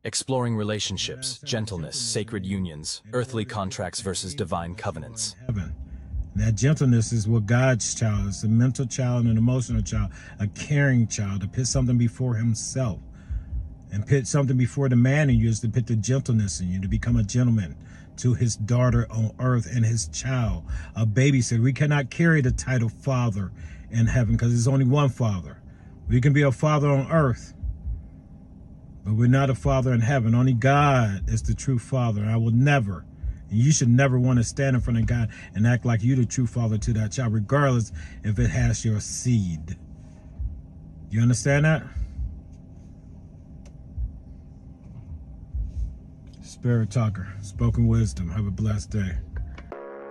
Exploring relationships, gentleness, sacred unions, earthly contracts versus divine covenants. Heaven. That gentleness is what God's child is, a mental child and an emotional child, a caring child, to put something before himself. And put something before the man in you is to put the gentleness in you, to become a gentleman to his daughter on earth and his child. A baby said, we cannot carry the title father in heaven because there's only one father. We can be a father on earth, but we're not a father in heaven. Only God is the true father. I will never, and you should never want to stand in front of God and act like you're the true father to that child, regardless if it has your seed. You understand that? Spirit Talker, spoken wisdom. Have a blessed day.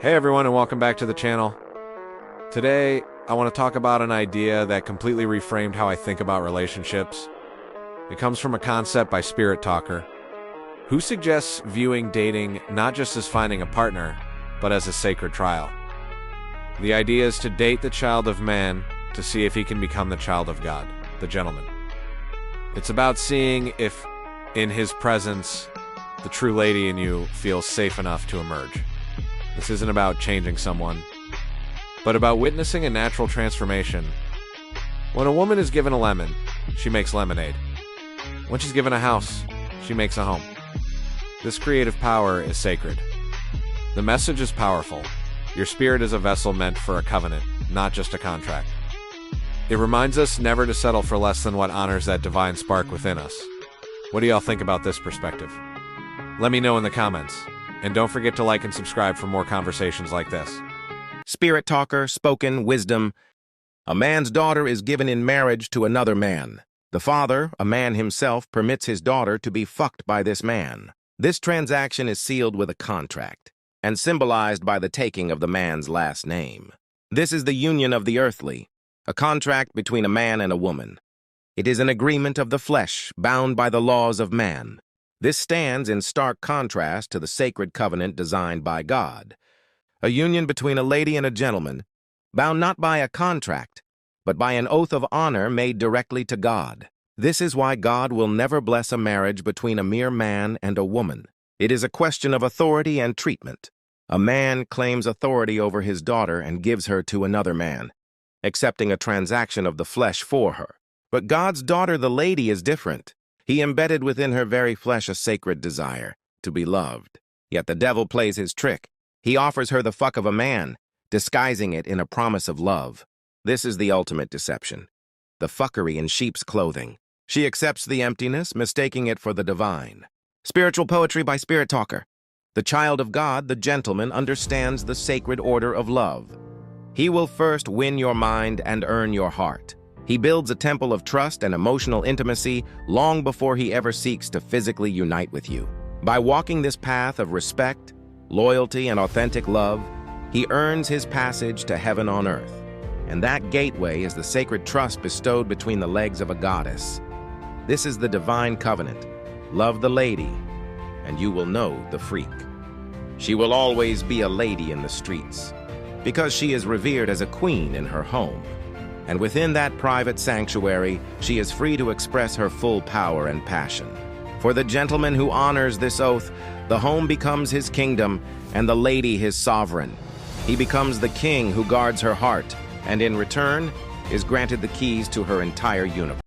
Hey everyone, and welcome back to the channel. Today, I want to talk about an idea that completely reframed how I think about relationships. It comes from a concept by Spirit Talker, who suggests viewing dating not just as finding a partner, but as a sacred trial. The idea is to date the child of man to see if he can become the child of God, the gentleman. It's about seeing if, in his presence, the true lady in you feels safe enough to emerge. This isn't about changing someone, but about witnessing a natural transformation. When a woman is given a lemon, she makes lemonade. When she's given a house, she makes a home. This creative power is sacred. The message is powerful. Your spirit is a vessel meant for a covenant, not just a contract. It reminds us never to settle for less than what honors that divine spark within us. What do y'all think about this perspective? Let me know in the comments. And don't forget to like and subscribe for more conversations like this. Spirit Talker, spoken wisdom. A man's daughter is given in marriage to another man. The father, a man himself, permits his daughter to be fucked by this man. This transaction is sealed with a contract and symbolized by the taking of the man's last name. This is the union of the earthly, a contract between a man and a woman. It is an agreement of the flesh, bound by the laws of man. This stands in stark contrast to the sacred covenant designed by God, a union between a lady and a gentleman, bound not by a contract, but by an oath of honor made directly to God. This is why God will never bless a marriage between a mere man and a woman. It is a question of authority and treatment. A man claims authority over his daughter and gives her to another man, accepting a transaction of the flesh for her. But God's daughter, the lady, is different. He embedded within her very flesh a sacred desire to be loved. Yet the devil plays his trick. He offers her the fuck of a man, disguising it in a promise of love. This is the ultimate deception. The fuckery in sheep's clothing. She accepts the emptiness, mistaking it for the divine. Spiritual poetry by Spirit Talker. The child of God, the gentleman, understands the sacred order of love. He will first win your mind and earn your heart. He builds a temple of trust and emotional intimacy long before he ever seeks to physically unite with you. By walking this path of respect, loyalty, and authentic love, he earns his passage to heaven on earth. And that gateway is the sacred trust bestowed between the legs of a goddess. This is the divine covenant. Love the lady, and you will know the freak. She will always be a lady in the streets, because she is revered as a queen in her home. And within that private sanctuary, she is free to express her full power and passion. For the gentleman who honors this oath, the home becomes his kingdom, and the lady his sovereign. He becomes the king who guards her heart, and in return, is granted the keys to her entire universe.